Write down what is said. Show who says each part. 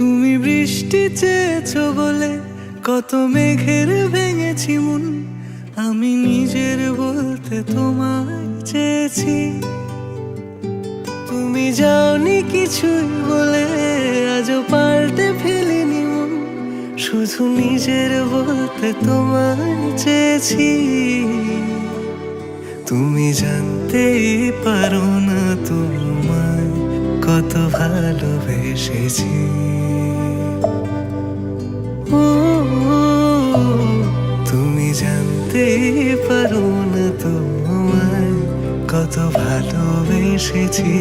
Speaker 1: তুমি বৃষ্টি চেয়েছো বলে কত মেঘের ভেঙেছি মন, আমি নিজের বলতে তোমায় চেয়েছি। তুমি যাওনি কিছুই বলে আজও পাল্টে ফেলিনি মন, শুধু নিজের বলতে তোমায় চেয়েছি। তুমি জানতেই পারো না তোমায় কত ভালোবেসেছি। ও তুমি জানতেই পারো না তোমায় কত ভালোবেসেছি।